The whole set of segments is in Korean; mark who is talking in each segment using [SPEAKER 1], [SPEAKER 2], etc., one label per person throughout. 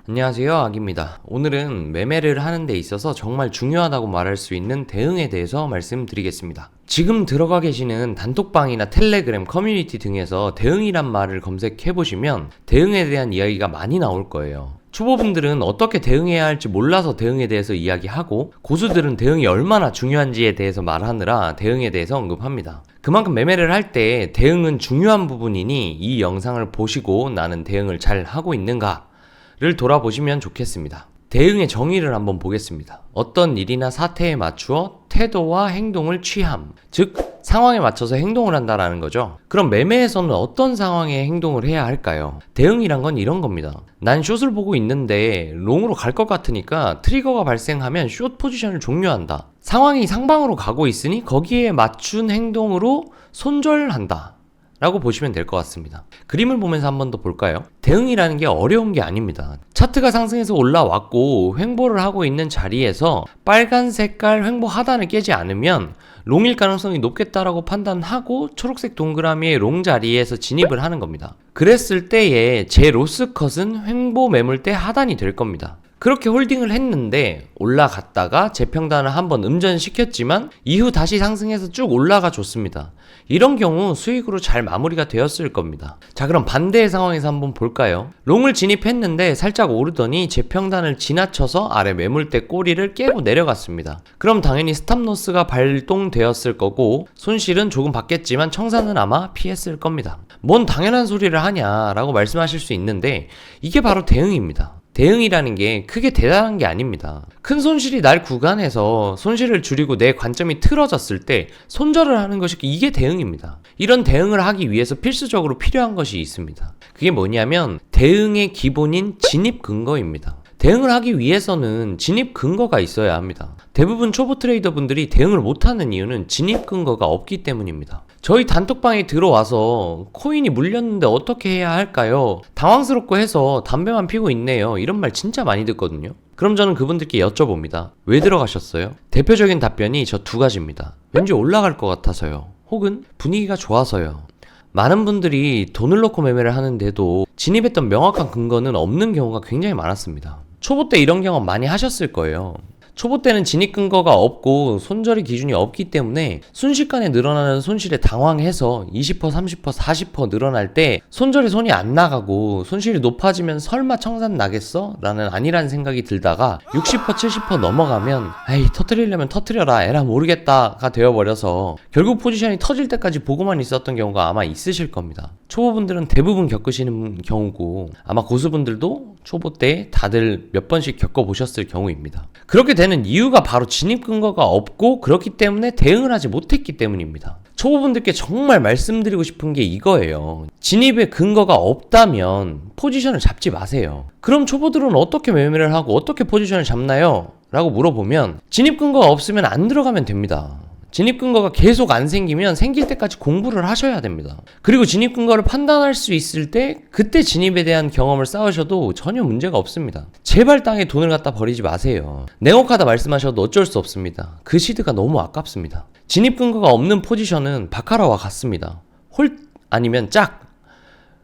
[SPEAKER 1] 안녕하세요, 악입니다. 오늘은 매매를 하는 데 있어서 정말 중요하다고 말할 수 있는 대응에 대해서 말씀드리겠습니다. 지금 들어가 계시는 단톡방이나 텔레그램, 커뮤니티 등에서 대응이란 말을 검색해보시면 대응에 대한 이야기가 많이 나올 거예요. 초보분들은 어떻게 대응해야 할지 몰라서 대응에 대해서 이야기하고, 고수들은 대응이 얼마나 중요한지에 대해서 말하느라 대응에 대해서 언급합니다. 그만큼 매매를 할 때 대응은 중요한 부분이니 이 영상을 보시고 나는 대응을 잘 하고 있는가를 돌아보시면 좋겠습니다. 대응의 정의를 한번 보겠습니다. 어떤 일이나 사태에 맞추어 태도와 행동을 취함, 즉 상황에 맞춰서 행동을 한다라는 거죠. 그럼 매매에서는 어떤 상황에 행동을 해야 할까요? 대응이란 건 이런 겁니다. 난 숏을 보고 있는데 롱으로 갈 것 같으니까 트리거가 발생하면 숏 포지션을 종료한다. 상황이 상방으로 가고 있으니 거기에 맞춘 행동으로 손절한다 라고 보시면 될 것 같습니다. 그림을 보면서 한 번 더 볼까요? 대응이라는 게 어려운 게 아닙니다. 차트가 상승해서 올라왔고 횡보를 하고 있는 자리에서 빨간 색깔 횡보 하단을 깨지 않으면 롱일 가능성이 높겠다라고 판단하고 초록색 동그라미의 롱 자리에서 진입을 하는 겁니다. 그랬을 때에 제 로스 컷은 횡보 매물대 하단이 될 겁니다. 그렇게 홀딩을 했는데 올라갔다가 재평단을 한번 음전시켰지만 이후 다시 상승해서 쭉 올라가 줬습니다. 이런 경우 수익으로 잘 마무리가 되었을 겁니다. 자, 그럼 반대의 상황에서 한번 볼까요? 롱을 진입했는데 살짝 오르더니 재평단을 지나쳐서 아래 매물대 꼬리를 깨고 내려갔습니다. 그럼 당연히 스탑로스가 발동되었을 거고 손실은 조금 받겠지만 청산은 아마 피했을 겁니다. 뭔 당연한 소리를 하냐라고 말씀하실 수 있는데 이게 바로 대응입니다. 대응이라는 게 크게 대단한 게 아닙니다. 큰 손실이 날 구간에서 손실을 줄이고 내 관점이 틀어졌을 때 손절을 하는 것이 이게 대응입니다. 이런 대응을 하기 위해서 필수적으로 필요한 것이 있습니다. 그게 뭐냐면 대응의 기본인 진입 근거입니다. 대응을 하기 위해서는 진입 근거가 있어야 합니다. 대부분 초보 트레이더 분들이 대응을 못하는 이유는 진입 근거가 없기 때문입니다. 저희 단톡방에 들어와서 코인이 물렸는데 어떻게 해야 할까요? 당황스럽고 해서 담배만 피고 있네요. 이런 말 진짜 많이 듣거든요. 그럼 저는 그분들께 여쭤봅니다. 왜 들어가셨어요? 대표적인 답변이 저 두 가지입니다. 왠지 올라갈 것 같아서요. 혹은 분위기가 좋아서요. 많은 분들이 돈을 넣고 매매를 하는데도 진입했던 명확한 근거는 없는 경우가 굉장히 많았습니다. 초보 때 이런 경험 많이 하셨을 거예요. 초보 때는 진입 근거가 없고 손절의 기준이 없기 때문에 순식간에 늘어나는 손실에 당황해서 20%, 30%, 40% 늘어날 때 손절에 손이 안 나가고 손실이 높아지면 설마 청산 나겠어? 라는 아니라는 생각이 들다가 60%, 70% 넘어가면 에이 터트리려면 터트려라 에라 모르겠다가 되어버려서 결국 포지션이 터질 때까지 보고만 있었던 경우가 아마 있으실 겁니다. 초보분들은 대부분 겪으시는 경우고 아마 고수분들도 초보 때 다들 몇 번씩 겪어보셨을 경우입니다. 그렇게 되는 이유가 바로 진입 근거가 없고 그렇기 때문에 대응을 하지 못했기 때문입니다. 초보분들께 정말 말씀드리고 싶은 게 이거예요. 진입의 근거가 없다면 포지션을 잡지 마세요. 그럼 초보들은 어떻게 매매를 하고 어떻게 포지션을 잡나요? 라고 물어보면 진입 근거가 없으면 안 들어가면 됩니다. 진입 근거가 계속 안 생기면 생길 때까지 공부를 하셔야 됩니다. 그리고 진입 근거를 판단할 수 있을 때 그때 진입에 대한 경험을 쌓으셔도 전혀 문제가 없습니다. 제발 땅에 돈을 갖다 버리지 마세요. 냉혹하다 말씀하셔도 어쩔 수 없습니다. 그 시드가 너무 아깝습니다. 진입 근거가 없는 포지션은 바카라와 같습니다. 홀 아니면 짝,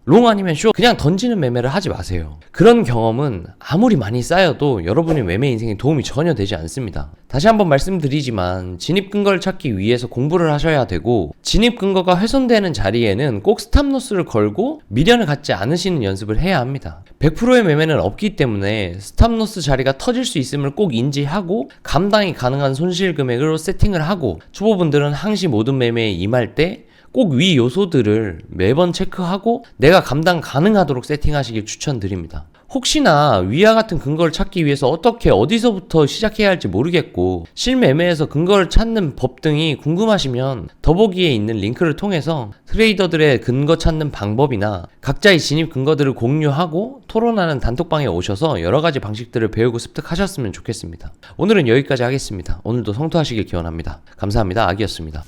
[SPEAKER 1] 롱 아니면 숏, 그냥 던지는 매매를 하지 마세요. 그런 경험은 아무리 많이 쌓여도 여러분의 매매 인생에 도움이 전혀 되지 않습니다. 다시 한번 말씀드리지만 진입 근거를 찾기 위해서 공부를 하셔야 되고 진입 근거가 훼손되는 자리에는 꼭 스탑로스를 걸고 미련을 갖지 않으시는 연습을 해야 합니다. 100%의 매매는 없기 때문에 스탑로스 자리가 터질 수 있음을 꼭 인지하고 감당이 가능한 손실 금액으로 세팅을 하고 초보분들은 항시 모든 매매에 임할 때 꼭 위 요소들을 매번 체크하고 내가 감당 가능하도록 세팅하시길 추천드립니다. 혹시나 위와 같은 근거를 찾기 위해서 어디서부터 시작해야 할지 모르겠고 실매매에서 근거를 찾는 법 등이 궁금하시면 더보기에 있는 링크를 통해서 트레이더들의 근거 찾는 방법이나 각자의 진입 근거들을 공유하고 토론하는 단톡방에 오셔서 여러가지 방식들을 배우고 습득하셨으면 좋겠습니다. 오늘은 여기까지 하겠습니다. 오늘도 성투하시길 기원합니다. 감사합니다. 악이었습니다.